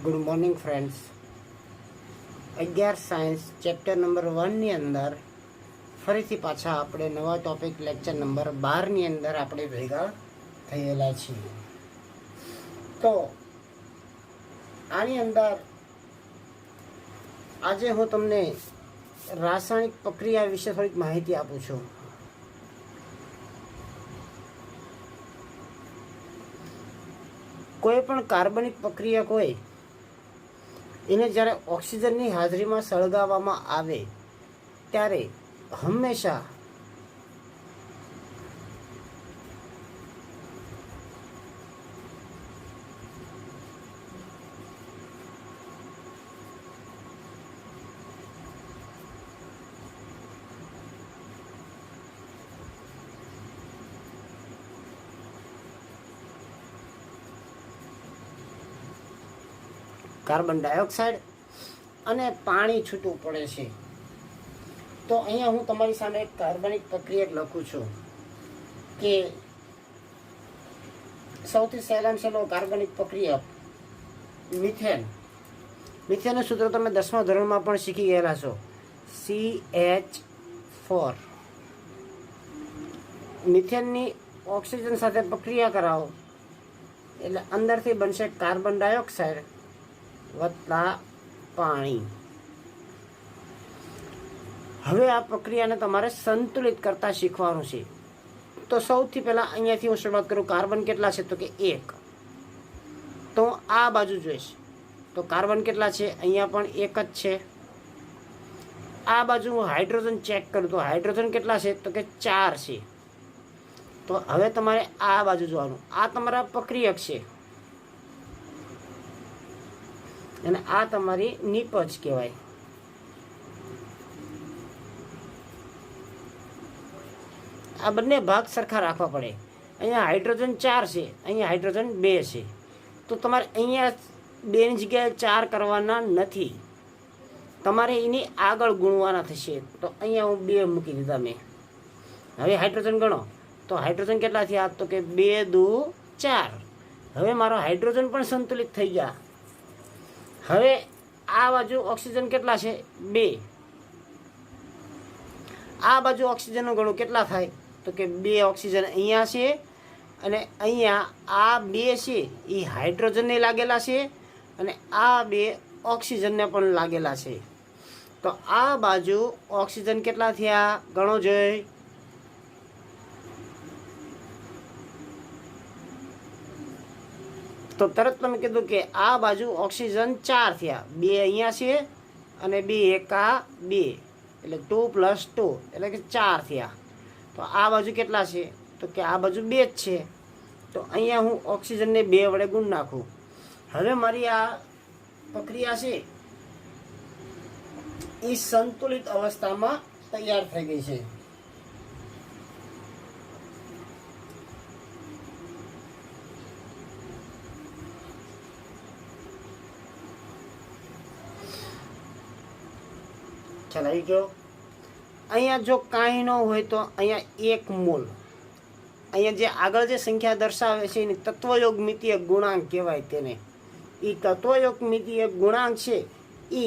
Good morning friends. 11 science chapter number 1 ની અંદર ફરીથી પાછા આપણે નવા ટોપિક લેક્ચર નંબર 12 ની અંદર આપણે ભેગા થયેલા છીએ. તો આની અંદર આજે હું તમને રાસાયણિક પ્રક્રિયા વિશે થોડીક માહિતી આપું છું. કોઈ પણ કાર્બનિક પ્રક્રિયા હોય એને જ્યારે ઓક્સિજનની હાજરીમાં સળગાવવામાં આવે ત્યારે હંમેશા કાર્બન ડાયોક્સાઇડ અને પાણી છૂટું પડે છે. તો અહીંયા હું તમારી સામે એક કાર્બનિક પ્રક્રિયા લખું છું કે સૌથી સહેલામાં સહેલો કાર્બનિક પ્રક્રિયા મિથેન. મિથેનનું સૂત્ર તમે 10મા ધોરણમાં પણ શીખી ગયેલા છો, CH4. મિથેનની ઓક્સિજન સાથે પ્રક્રિયા કરાવો એટલે અંદરથી બનશે કાર્બન ડાયોક્સાઇડ વત્તા પાણી. હવે આ પ્રક્રિયાને તમારે સંતુલિત કરતા શીખવાનું છે. તો સૌથી પહેલા અહીંયાથી હું શરૂઆત કરું. કાર્બન કેટલા છે? તો કે 1. તો આ બાજુ જોઈશ તો કાર્બન કેટલા છે? અહીંયા પણ 1 જ છે. આ બાજુ હું હાઇડ્રોજન ચેક કરું તો હાઇડ્રોજન કેટલા છે? તો કે 4 છે. તો હવે તમારે આ બાજુ જોવાનું. આ તમારા પ્રક્રિયક છે અને આ તમારી નિપજ કહેવાય. આ બંને ભાગ સરખા રાખવા પડે. અહીંયા હાઇડ્રોજન 4 છે, અહીંયા હાઇડ્રોજન 2 છે. તો તમારે અહીંયા 2ની જગ્યાએ 4 કરવાના નથી, તમારે એની આગળ ગુણવાના થશે. તો અહીંયા હું 2 મૂકી દીધા મેં. હવે હાઇડ્રોજન ગણો તો હાઇડ્રોજન કેટલા થયા? તો કે 2 દુ 4. હવે મારો હાઇડ્રોજન પણ સંતુલિત થઈ ગયા. હવે આ બાજુ ઓક્સિજન કેટલા છે? 2. આ બાજુ ઓક્સિજનનું ગણું કેટલા થાય? તો કે 2 ઓક્સિજન અહીંયા છે અને અહીંયા આ 2 છે એ હાઇડ્રોજનને લાગેલા છે અને આ 2 ઓક્સિજનને પણ લાગેલા છે. તો આ બાજુ ઓક્સિજન કેટલા થયા ગણો જોઈ. તો તરત તમે કીધું કે આ બાજુ ઓક્સિજન 4 થયા. 2 અહીંયા છે અને 2 એકા 2 એટલે 2 + 2 એટલે કે 4 થયા. તો આ બાજુ કેટલા છે? તો કે આ બાજુ 2 જ છે. તો અહીંયા હું ઓક્સિજનને 2 વડે ગુણ નાખું. હવે મારી આ પ્રક્રિયા છે એ સંતુલિત અવસ્થામાં તૈયાર થઈ ગઈ છે. ખ્યાલ આવી ગયો? અહીંયા જો કાંઈ ન હોય તો અહીંયા 1 મોલ. અહીંયા જે આગળ જે સંખ્યા દર્શાવે છે એની તત્વયોગમિતીય ગુણાંક કહેવાય. તેને એ તત્વયોગમિતીય ગુણાંક છે એ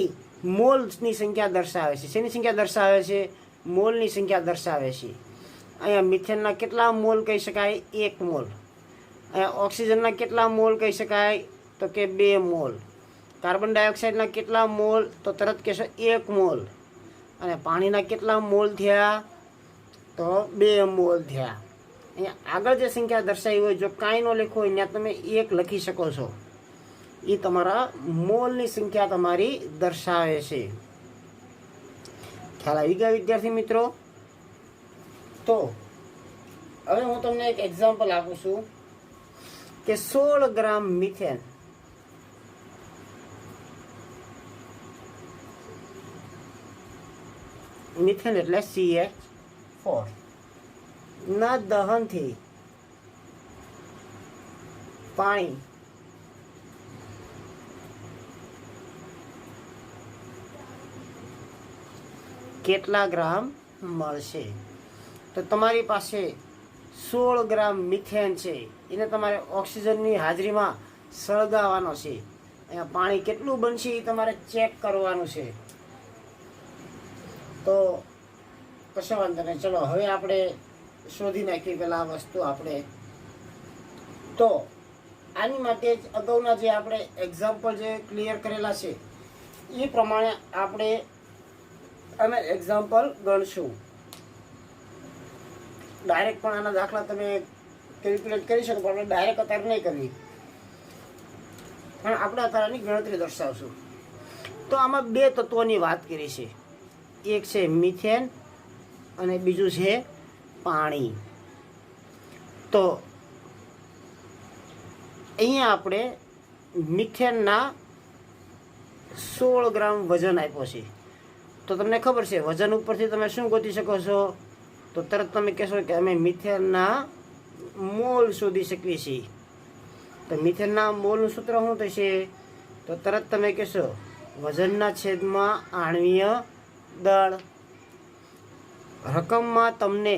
મોલ્સની સંખ્યા દર્શાવે છે. શેની સંખ્યા દર્શાવે છે? મોલની સંખ્યા દર્શાવે છે. અહીંયા મિથેનના કેટલા મોલ કહી શકાય? 1 મોલ. અહીંયા ઓક્સિજનના કેટલા મોલ કહી શકાય? તો કે 2 મોલ. કાર્બન ડાયોક્સાઇડના કેટલા મોલ? તો તરત કહેશો 1 મોલ. અને પાણીના કેટલા મોલ થયા? તો 2 મોલ થયા. અહીંયા આગળ જે સંખ્યા દર્શાવી હોય જો કાંઈ ન લખો હોય ત્યાં તમે 1 લખી શકો છો. એ તમારા મોલની સંખ્યા તમારી દર્શાવે છે. ખ્યાલ આવી ગયા વિદ્યાર્થી મિત્રો? તો હવે હું તમને એક એક્ઝામ્પલ આપું છું કે 16 ગ્રામ મિથેન મિથેન એટલે CH4 ના દહનથી પાણી કેટલા ગ્રામ મળશે? તો તમારી પાસે 16 ગ્રામ મિથેન છે, એને તમારે ઓક્સિજનની હાજરીમાં સળગાવવાનો છે. અહીંયા પાણી કેટલું બનશે એ તમારે ચેક કરવાનું છે. તો કશો વાંધો નહીં. ચલો હવે આપણે શોધી નાખીએ પહેલાં આ વસ્તુ આપણે. તો આની માટે જ અગાઉના જે આપણે એક્ઝામ્પલ જે ક્લિયર કરેલા છે એ પ્રમાણે આપણે અમે એક્ઝામ્પલ ગણશું. ડાયરેક્ટ પણ આના દાખલા તમે કેલ્ક્યુલેટ કરી શકો, પણ આપણે ડાયરેક્ટ અત્યારે નહીં કરવી, પણ આપણે અત્યારની ગણતરી દર્શાવશું. તો આમાં બે તત્વોની વાત કરી છે. એક છે મિથેન અને બીજું છે પાણી. તો અહીંયા આપણે મિથેનના 16 ગ્રામ વજન આપ્યો છે. તો તમને ખબર છે વજન ઉપરથી તમે શું ગોતી શકો છો? તો તરત તમે કહેશો કે અમે મિથેનના મોલ શોધી શકીએ છીએ. તો મિથેનના મોલનું સૂત્ર શું થશે? તો તરત તમે કહેશો વજનના છેદમાં આણ્વીય દળ. રકમમાં તમને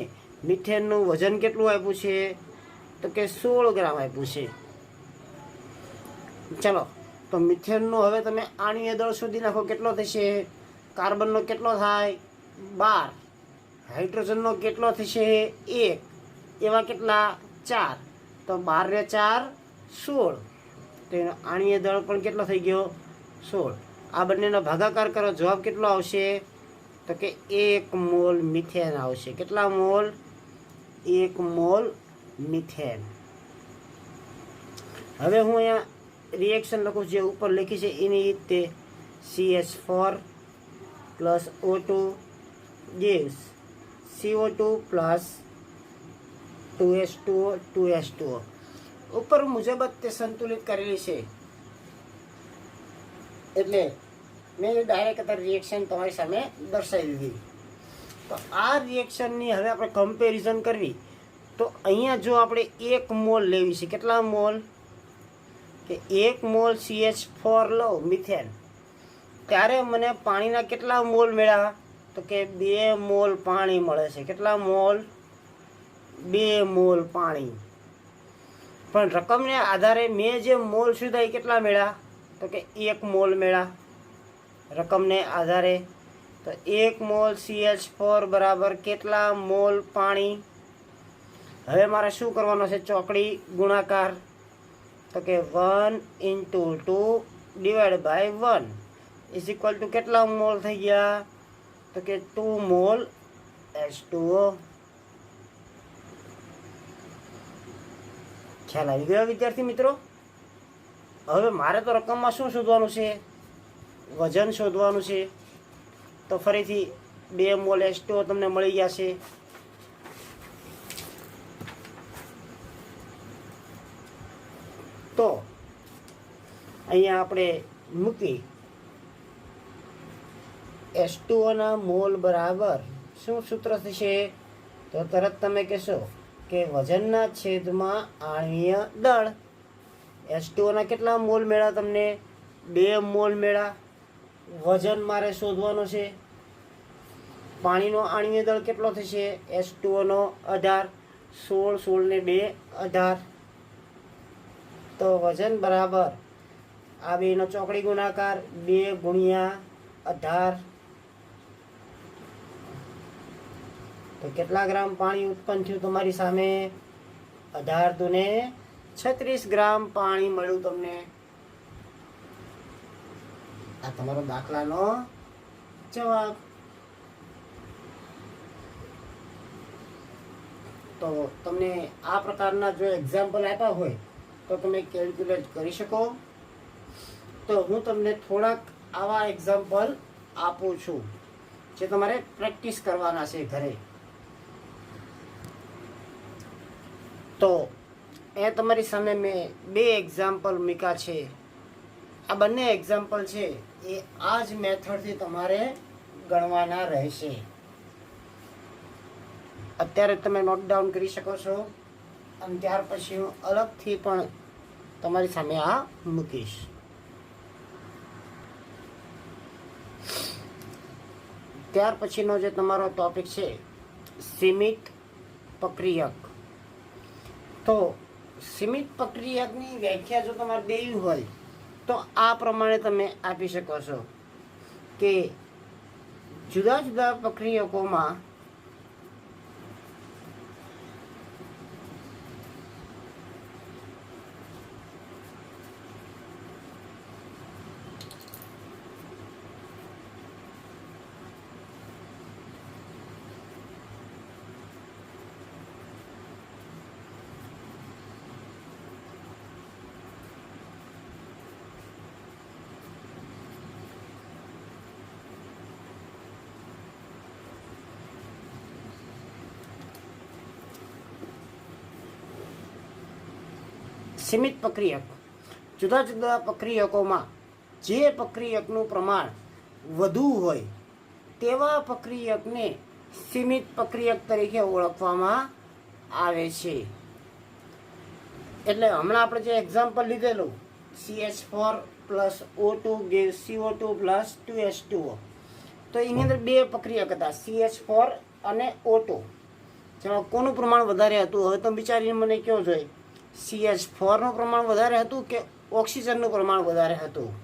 મિથેનનું વજન કેટલું આપ્યું છે? તો કે 16 ગ્રામ આપ્યું છે. ચલો, તો મિથેનનો હવે તમે આણ્વીય દળ શોધી નાખો. કેટલો થશે? કાર્બનનો કેટલો થાય? 12. હાઇડ્રોજનનો કેટલો થશે? 1. એવા કેટલા? 4. તો 12 ને 4 16. તો એનો આણ્વીય દળ પણ કેટલો થઈ ગયો? 16. આ બંનેનો ભાગાકાર કરો, જવાબ કેટલો આવશે? તો કે 1 મોલ મિથેન આવશે. કેટલા મોલ? 1 mall methane. હવે હું અહીંયા રિએક્શન લખું, જે ઉપર લખી છે એની રીતે CH4 plus O2 gives CO2 plus 2H2O 2H2O. ઉપર મુજબ જ તે સંતુલિત કરેલી છે, એટલે મેં ડાયરેક્ટ અત્યારે રિએક્શન તમારી સામે દર્શાવી દીધી. તો આ રિએક્શનની હવે આપણે કમ્પેરિઝન કરવી. તો અહીંયા જો આપણે 1 મોલ લેવી છે, કેટલા મોલ? કે 1 મોલ CH4 લો મિથેન, ત્યારે મને પાણીના કેટલા મોલ મળ્યા? તો કે 2 મોલ પાણી મળે છે. કેટલા મોલ? 2 મોલ પાણી. પણ રકમને આધારે મેં જે મોલ શોધ્યા એ કેટલા મળ્યા? તો કે 1 મોલ મળ્યા રકમને આધારે. તો 1 મોલ CH4 બરાબર કેટલા મોલ પાણી? હવે મારે શું કરવાનો છે? ચોકડી ગુણાકાર. તો કે 1 × 2 divide by 1 is equal to કેટલા મોલ થઈ ગયા? તો કે 2 મોલ H2O. ખ્યાલ આવી ગયો વિદ્યાર્થી મિત્રો? હવે મારે તો રકમમાં શું શોધવાનું છે? વજન શોધવાનું છે. તો ફરીથી 2 મોલ H2O તમને મળી ગયા છે. તો અહીંયા આપણે મૂકી H2O મોલ બરાબર શું સૂત્ર થશે? તો તરત તમે કહેશો કે વજનના છેદમાં આણ્વીય દળ. H2O કેટલા મોલ મળ્યા તમને? 2 મોલ મળ્યા. વજન મારે શોધવાનો છે. પાણીનો આણ્વીય દળ કેટલો થશે? H2O 18. 16 16 ને 2 18. તો વજન બરાબર આ બેનો ચોકડી ગુણાકાર 2 × 18. તો કેટલા ગ્રામ પાણી ઉત્પન્ન થયું તમારી સામે? 18 × 2 = 36 ગ્રામ પાણી મળ્યું તમને. આ તમારો દાખલાનો જવાબ. તો તમને આ પ્રકારના જો એક્ઝામ્પલ આપ્યા હોય તો તમે કેલ્ક્યુલેટ કરી શકો. તો હું તમને થોડાક આવા એક્ઝામ્પલ આપું છું જે તમારે પ્રેક્ટિસ કરવાના છે ઘરે. તો એ તમારી સામે મેં 2 એક્ઝામ્પલ મૂક્યા છે. આ બંને એક્ઝામ્પલ છે એ આ જ મેથડથી તમારે ગણવાના રહેશે. અત્યારે તમે નોટ ડાઉન કરી શકો છો, અને ત્યાર પછી હું અલગથી પણ તમારી સામે આ મૂકીશ. ત્યાર પછીનો જે તમારો ટોપિક છે સીમિત પ્રક્રિયક. તો સીમિત પ્રક્રિયકની વ્યાખ્યા જો તમારે દેવી હોય તો આ પ્રમાણે તમે આપી શકો છો કે જુદા જુદા પ્રક્રિયકોમાં સીમિત પ્રક્રિયક, જુદા જુદા પ્રક્રિયકોમાં જે પ્રક્રિયકનું પ્રમાણ વધુ હોય તેવા પ્રક્રિયકને સીમિત પ્રક્રિયક તરીકે ઓળખવામાં આવે છે. એટલે હમણાં આપણે જે એક્ઝામ્પલ લીધેલું CH4 plus O2 gives CO2 plus 2H2O, તો એની અંદર બે પ્રક્રિયક હતા, CH4 અને O2. જેમાં કોનું પ્રમાણ વધારે હતું? હવે તો વિચારીને મને કહો જોઈએ, CH4 નું પ્રમાણ વધારે હતું કે ઓક્સિજનનું પ્રમાણ વધારે હતું?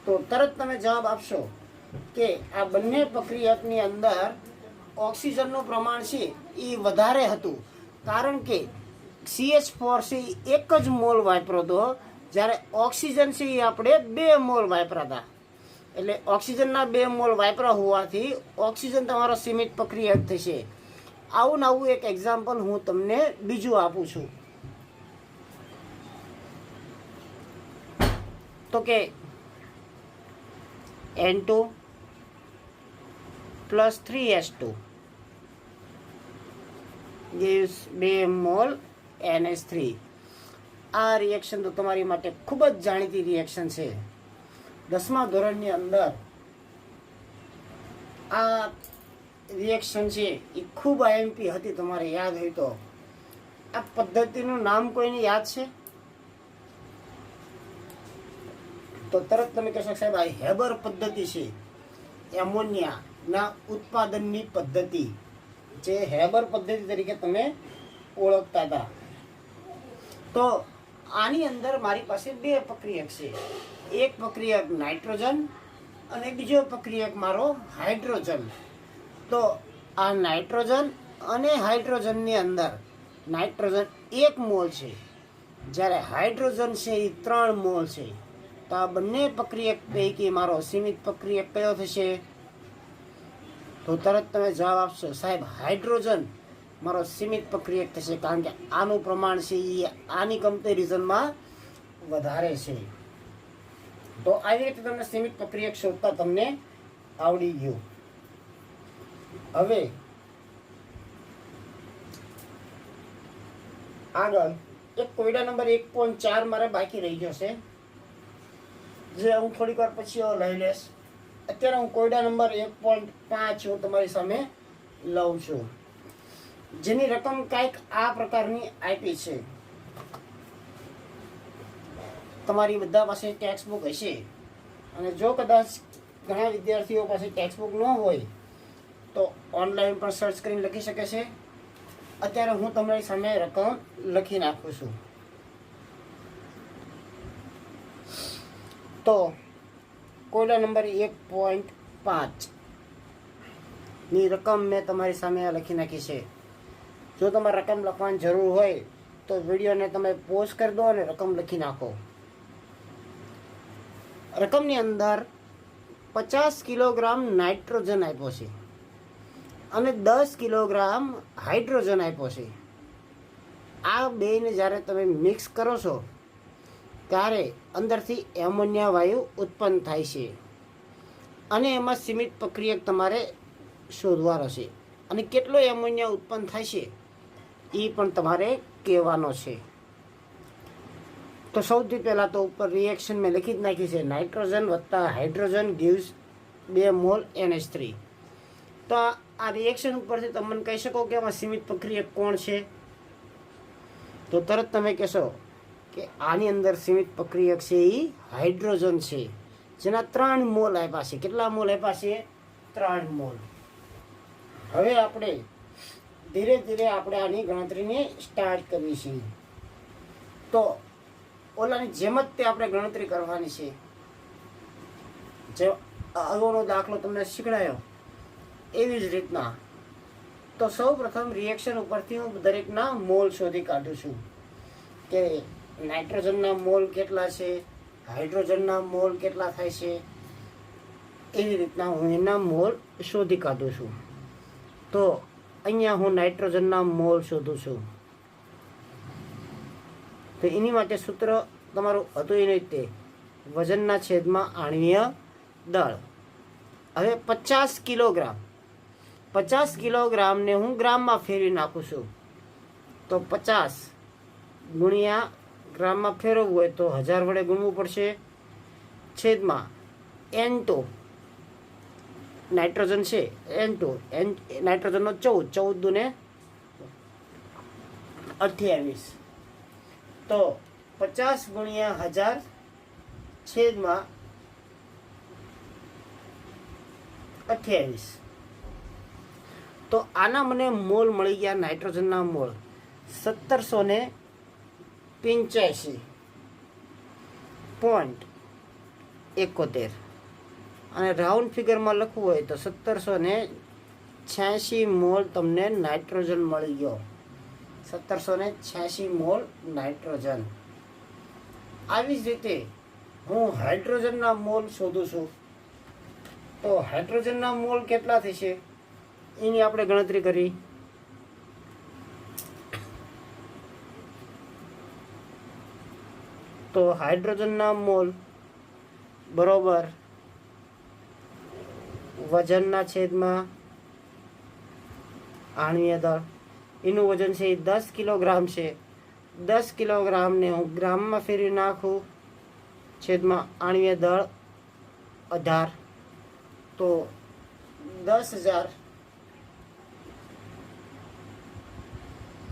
તો તરત તમે જવાબ આપશો કે આ બંને પ્રક્રિયકની અંદર ઓક્સિજનનું પ્રમાણ છે એ વધારે હતું, કારણ કે CH4 છે એ એક જ મોલ વાપર્યો હતો, જ્યારે ઓક્સિજન છે એ આપણે 2 મોલ વાપર્યા હતા. એટલે ઓક્સિજનના 2 મોલ વાપરા હોવાથી ઓક્સિજન તમારો સીમિત પ્રક્રિયક થશે. આવું ને આવું એક એક્ઝામ્પલ હું તમને બીજું આપું છું. તો કે N2 plus 3H2 gives 2 mall NH3. આ રિએક્શન તો તમારી માટે ખૂબ જ જાણીતી રિએક્શન છે. 10મા ધોરણની અંદર આ રિએક્શન છે એ ખૂબ IMP હતી, તમારે યાદ હોય તો. આ પદ્ધતિનું નામ કોઈને યાદ છે? તો તરત તમે કહેશો સાહેબ આ હેબર પદ્ધતિ છે, એમોનિયાના ઉત્પાદનની પદ્ધતિ, જે હેબર પદ્ધતિ તરીકે તમે ઓળખતા હતા. તો આની અંદર મારી પાસે 2 પ્રક્રિયક છે, એક પ્રક્રિયક નાઇટ્રોજન અને બીજો પ્રક્રિયક મારો હાઇડ્રોજન. તો આ નાઇટ્રોજન અને હાઇડ્રોજનની અંદર નાઇટ્રોજન 1 મોલ છે, જ્યારે હાઇડ્રોજન છે એ 3 મોલ છે. તો આ બંને પ્રક્રિયક પૈકી મારો સીમિત પ્રક્રિયક કયો થશે? તો તરત તમે જવાબ આપશો સાહેબ હાઇડ્રોજન મારો સીમિત પ્રક્રિયક થશે, કારણ કે આનું પ્રમાણ છે એ આની કમ્પેરિઝનમાં વધારે છે. તો આવી રીતે તમને સીમિત પ્રક્રિયક શોધતા તમને આવડી ગયું. હવે આગળ એક કોયડા નંબર 1.4 મારે બાકી રહી ગયો છે, જે હું થોડીક વાર પછી લઈ લઈશ. અત્યારે હું કોયડા નંબર 1.5 હું તમારી સામે લઉં છું, જેની રકમ કંઈક આ પ્રકારની આપી છે. તમારી બધા પાસે ટેક્સ્ટ બુક હશે, અને જો કદાચ ઘણા વિદ્યાર્થીઓ પાસે ટેક્સ્ટ બુક ન હોય તો ઓનલાઈન પણ સર્ચ કરીને લખી શકે છે. અત્યારે હું તમારી સામે રકમ લખી નાખું છું. તો કોયડા નંબર 1.5 ની રકમ મેં તમારી સામે લખી નાખી છે. જો તમારે રકમ લખવાની જરૂર હોય તો વિડીયોને તમે પોઝ કરી દો અને રકમ લખી નાખો. રકમની અંદર 50 કિલોગ્રામ નાઇટ્રોજન આપ્યો છે અને 10 કિલોગ્રામ હાઇડ્રોજન આપ્યો છે. આ બેને જ્યારે તમે મિક્સ કરો છો ત્યારે અંદરથી એમોનિયા વાયુ ઉત્પન્ન થાય છે, અને એમાં સીમિત પ્રક્રિયક તમારે શોધવાનો છે, અને કેટલો એમોનિયા ઉત્પન્ન થાય છે એ પણ તમારે કહેવાનો છે. તો સૌથી પહેલાં તો ઉપર રિએક્શન મેં લખી જ નાખી છે, નાઇટ્રોજન વત્તા હાઇડ્રોજન gives 2 મોલ NH3. તો આ રિએક્શન ઉપરથી તમે કહી શકો કે આમાં સીમિત પ્રક્રિયક કોણ છે? તો તરત તમે કહેશો કે આની અંદર સીમિત પ્રક્રિયક છે એ હાઇડ્રોજન છે, જેના 3 મોલ આપ્યા છે. કેટલા મોલ આપ્યા છે? 3 મોલ. હવે આપણે ધીરે ધીરે આપણે આની ગણતરીને સ્ટાર્ટ કરવી છે. તો ઓલાની જેમ જ તે આપણે ગણતરી કરવાની છે. જે અગાઉનો દાખલો તમને શીખડાયો એવી જ રીતના. તો સૌ પ્રથમ રિએક્શન ઉપરથી હું દરેકના મોલ શોધી કાઢું છું કે નાઇટ્રોજનના મોલ કેટલા છે, હાઇડ્રોજનના મોલ કેટલા થાય છે. એવી રીતના હું એના મોલ શોધી કાઢું છું. તો અહીંયા હું નાઇટ્રોજનના મોલ શોધું છું. તો એની માટે સૂત્ર તમારું હતું એ રીતે વજનના છેદમાં આણ્વીય દળ. હવે 50 કિલોગ્રામ, 50 કિલોગ્રામને હું ગ્રામમાં ફેરવી નાખું છું. તો 50 ગુણ્યા ગ્રામમાં ફેરવવું હોય તો 1000 વડે ગુણવું પડશે. છેદમાં N2 નાઇટ્રોજન છે, N2 નાઇટ્રોજનનો 14 દુને 28. તો 50 ગુણ્યા 1000 છેદમાં 28. તો આના મને મોલ મળી ગયા, નાઇટ્રોજનના મોલ 1785.71. અને રાઉન્ડ ફિગરમાં લખવું હોય તો 1786 મોલ તમને નાઇટ્રોજન મળી ગયો. 1786 મોલ નાઇટ્રોજન. આવી જ રીતે હું હાઇડ્રોજનના મોલ શોધું છું. તો હાઇડ્રોજનના મોલ કેટલા થશે એની આપણે ગણતરી કરી. તો હાઇડ્રોજનના મોલ બરોબર વજનના છેદમાં આણ્વીય દળ. એનું વજન છે 10 કિલોગ્રામ છે. 10 કિલોગ્રામને હું ગ્રામમાં ફેરવી નાખું. છેદમાં આણ્વીય દળ 18. તો 10,000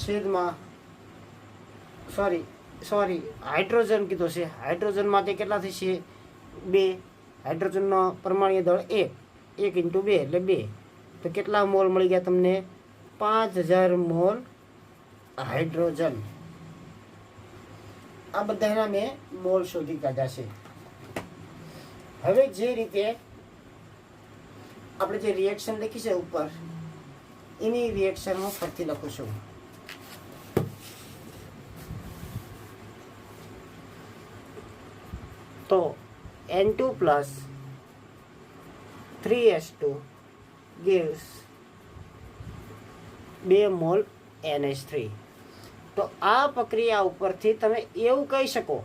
છેદમાં સોરી હાઇડ્રોજન કીધું છે. હાઇડ્રોજન માટે કેટલા થશે 2. હાઇડ્રોજનનો પરમાણ્વીય દળ 1 × 2 એટલે 2. તો કેટલા મોલ મળી ગયા તમને 5000 મોલ હાઇડ્રોજન. આ બધાના મેં મોલ શોધી કાઢ્યા છે. હવે જે રીતે આપણે જે રિએક્શન લખી છે ઉપર એની રિએક્શન હું ફરીથી લખું છું. તો N2 plus 3H2 gives 2 mall NH3. તો આ પ્રક્રિયા ઉપરથી તમે એવું કહી શકો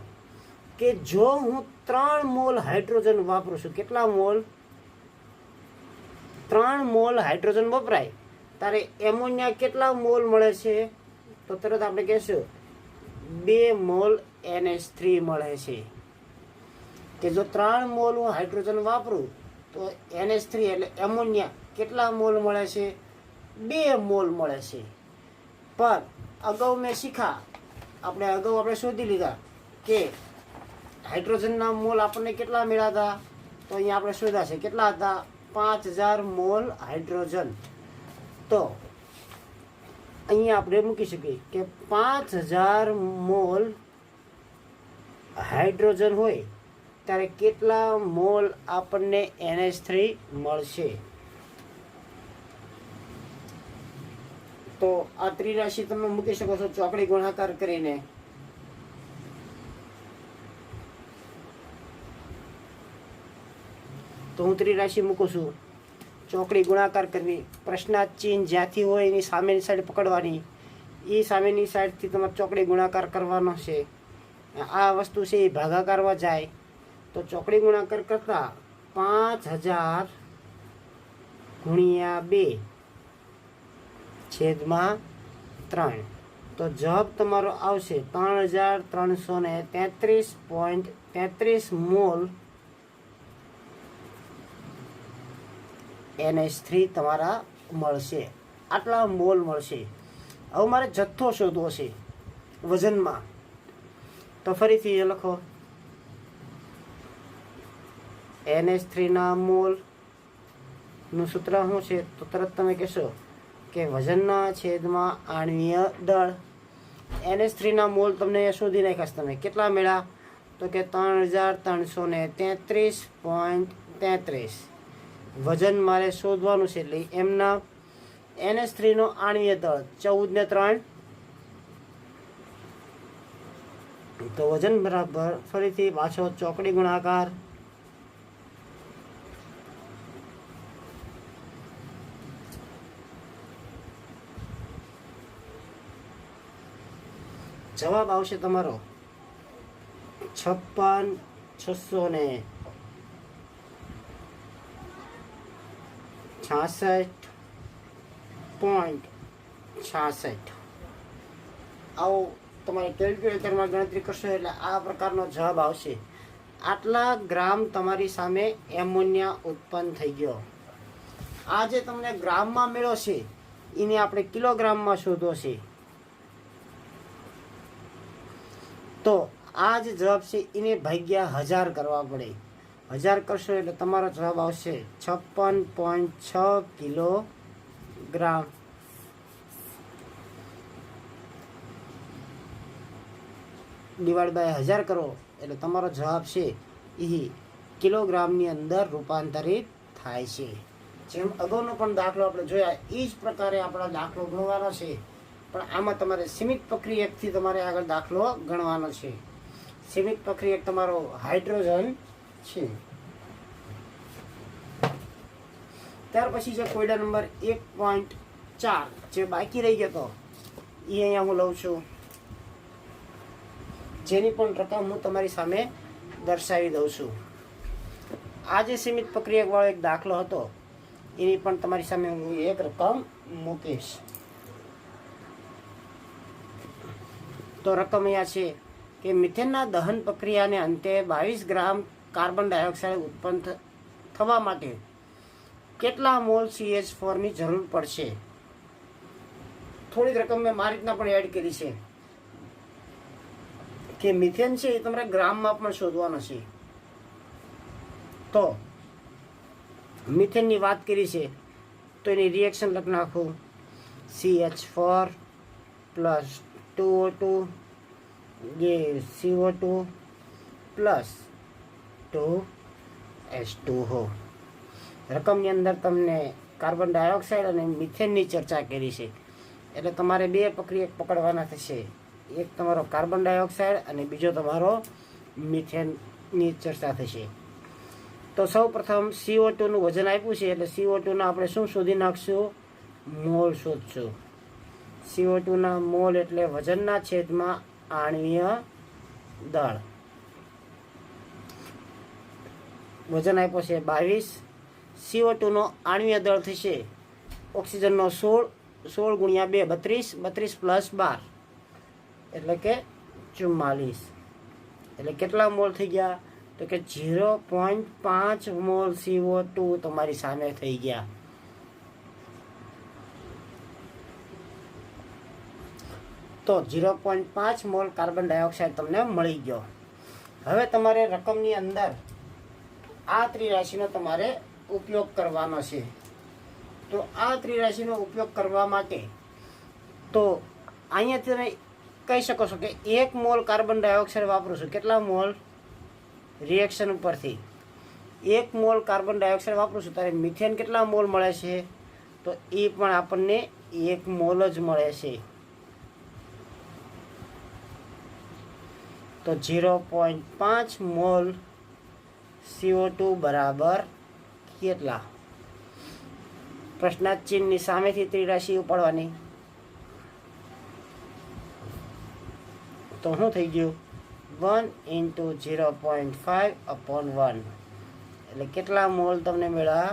કે જો હું 3 મોલ હાઇડ્રોજન વાપરું છું, કેટલા મોલ 3 મોલ હાઇડ્રોજન વપરાય ત્યારે એમોનિયા કેટલા મોલ મળે છે. તો તરત આપણે કહેશું 2 મોલ NH3 મળે છે. કે જો 3 મોલ હું હાઇડ્રોજન વાપરું તો NH3 એટલે એમોનિયા કેટલા મોલ મળે છે 2 મોલ મળે છે. પણ અગાઉ મેં આપણે શોધી લીધા કે હાઇડ્રોજનના મોલ આપણને કેટલા મળ્યા હતા. તો અહીંયા આપણે શોધ્યા છે કેટલા હતા 5000 મોલ હાઇડ્રોજન. તો અહીંયા આપણે મૂકી શકીએ કે 5000 મોલ હાઇડ્રોજન હોય ત્યારે કેટલા મોલ આપણને NH3 મળશે. તો આ ત્રિરાશિ તમે મૂકી શકો છો ચોકડી ગુણાકાર કરીને. તો હું ત્રિરાશિ મૂકું છું. ચોકડી ગુણાકાર કરવી, પ્રશ્નાર્થ ચિહ્ન જ્યાંથી હોય એની સામેની સાઈડ પકડવાની. એ સામેની સાઈડથી તમારે ચોકડી ગુણાકાર કરવાનો છે. આ વસ્તુ છે એ ભાગાકારમાં જાય તો ચોકડી ગુણાકાર કરતા 5000 ગુણ્યા 2 છેદમાં 3. તો જવાબ તમારો આવશે 3333.33 મોલ NH3 તમારા મળશે. આટલા મોલ મળશે. હવે મારે જથ્થો શોધવો છે વજનમાં. તો ફરીથી લખો NH3 ના મોલનું સૂત્ર શું છે. તો તરત તમે કહેશો કે વજનના છેદમાં આણ્વીય દળ NH3ના મોલ તમને શોધી નાખ્યા તમે કેટલા મળ્યા તો કે 3333.33 વજન મારે શોધવાનું છે એટલે એમના NH3નો આણ્વીય દળ 14 ને 3 તો વજન બરાબર ફરીથી પાછો ચોકડી ગુણાકાર જવાબ આવશે તમારો 56,666.66 આવો તમારે કેલ્ક્યુલેટરમાં ગણતરી કરશો એટલે આ પ્રકારનો જવાબ આવશે. આટલા ગ્રામ તમારી સામે એમોનિયા ઉત્પન્ન થઈ ગયો. આ જે તમને ગ્રામમાં મળ્યો છે એને આપણે કિલોગ્રામમાં શોધવો છે. તો આ જે જવાબ છે એને ભાગ્યા 1000 કરવા પડે. 1000 કરશો એટલે તમારો જવાબ આવશે 56.6 કિલોગ્રામ. ડિવાઈડ બાય 1000 કરો એટલે તમારો જવાબ છે એ કિલોગ્રામની અંદર રૂપાંતરિત થાય છે. જેમ અગાઉનો પણ દાખલો આપણે જોયા એ જ પ્રકારે આપણો દાખલો ગણવાનો છે, પણ આમાં તમારે સીમિત પ્રક્રિયકથી તમારે આગળ દાખલો ગણવાનો છે. સીમિત પ્રક્રિયક તમારો હાઇડ્રોજન છે. ત્યાર પછી જે કોયડા નંબર 1.4 જે બાકી રહી ગયો હતો એ અહીંયા હું લઉં છું, જેની પણ રકમ હું તમારી સામે દર્શાવી દઉં છું. આ જે સીમિત પ્રક્રિયક વાળો એક દાખલો હતો એની પણ તમારી સામે હું એક રકમ મૂકીશ. તો રકમ અહીંયા છે કે મિથેનના દહન પ્રક્રિયાને અંતે 22 ગ્રામ કાર્બન ડાયોક્સાઇડ ઉત્પન્ન થવા માટે કેટલા મોલ CH4ની જરૂર પડશે. થોડીક રકમ મેં મારી રીતના પણ એડ કરી છે કે મિથેન છે એ તમારે ગ્રામમાં પણ શોધવાનો છે. તો મિથેનની વાત કરી છે તો એની રિએક્શન લખી નાખું CH4 plus 2O2 CO2 plus 2H2O. રકમની અંદર તમને કાર્બન ડાયોક્સાઇડ અને મિથેનની ચર્ચા કરી છે એટલે તમારે બે પ્રક્રિયક પકડવાના થશે. એક તમારો કાર્બન ડાયોક્સાઇડ અને બીજો તમારો મિથેનની ચર્ચા થશે. તો સૌ પ્રથમ CO2નું વજન આપ્યું છે એટલે CO2ના આપણે શું શોધી નાખશું, મોલ શોધશું. CO2ના મોલ એટલે વજનના છેદમાં આણ્વીય દળ. વજન આપ્યો છે 22. CO2નો આણ્વીય દળ થશે ઓક્સિજનનો 16 ગુણ્યા 2 32 પ્લસ 12 એટલે કે 44. એટલે કેટલા મોલ થઈ ગયા તો કે 0.5 મોલ CO2 તમારી સામે થઈ ગયા. તો 0.5 મોલ કાર્બન ડાયોક્સાઇડ તમને મળી ગયો. હવે તમારે રકમની અંદર આ ત્રિરાશિનો તમારે ઉપયોગ કરવાનો છે. તો આ ત્રિરાશિનો ઉપયોગ કરવા માટે તો અહીંયા તમે કહી શકો છો કે 1 મોલ કાર્બન ડાયોક્સાઇડ વાપરું છું. કેટલા મોલ રિએક્શન ઉપરથી 1 મોલ કાર્બન ડાયોક્સાઇડ વાપરું છું ત્યારે મિથેન કેટલા મોલ મળે છે તો એ પણ આપણને 1 મોલ જ મળે છે. તો 0.5 મોલ CO2 બરાબર કેટલા. પ્રશ્નાર્થ ચિહ્નની સામેથી ત્રિરાશિ ઉપાડવાની. તો શું થઈ ગયું 1 × 0.5/1 એટલે કેટલા મોલ તમને મળ્યા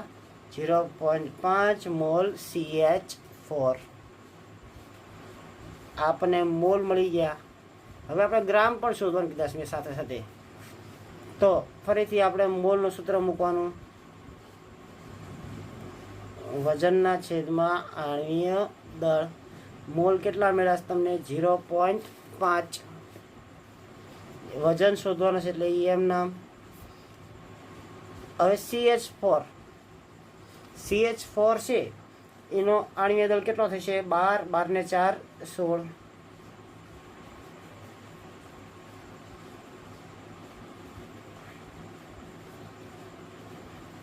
0.5 મોલ CH4. આપણને મોલ મળી ગયા. હવે આપણે ગ્રામ પણ શોધવાનું કીધા છે સાથે સાથે. તો ફરીથી આપણે મોલનું સૂત્ર મૂકવાનું. વજનના છેદમાં આણ્વીય દળ. મોલ કેટલા મળ્યા તમને 0.5. વજન શોધવાનું છે એટલે એમ નામ. હવે CH4 છે એનો આણ્વીય દળ કેટલો થશે? 12, 12 ને 4 16.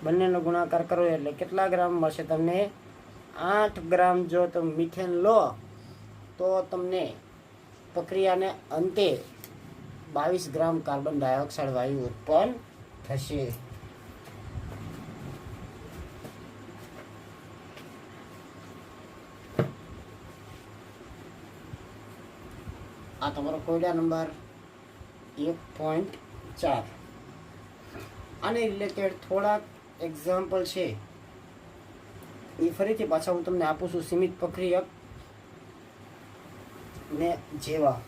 બંનેનો ગુણાકાર કરો એટલે કેટલા ગ્રામ મળશે તમને? 8 ગ્રામ. જો તમે મિથેન લો તો તમને પ્રક્રિયાને અંતે 22 ગ્રામ કાર્બન ડાયોક્સાઇડ વાયુ ઉત્પન્ન થશે. આ તમારો કોયડા નંબર 1.4. આને રિલેટેડ થોડાક એક્ઝામ્પલ છે એ ફરીથી પાછા હું તમને આપું છું. સીમિત પ્રક્રિયક ને જેવા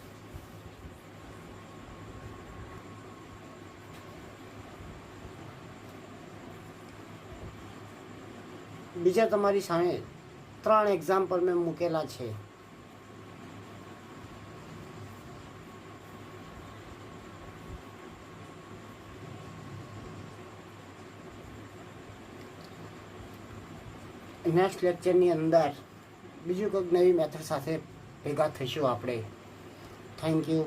બીજા તમારી સામે 3 એક્ઝામ્પલ મેં મૂકેલા છે. નેક્સ્ટ લેક્ચરની અંદર બીજું કોઈક નવી મેથડ સાથે ભેગા થઈશું આપણે. Thank you.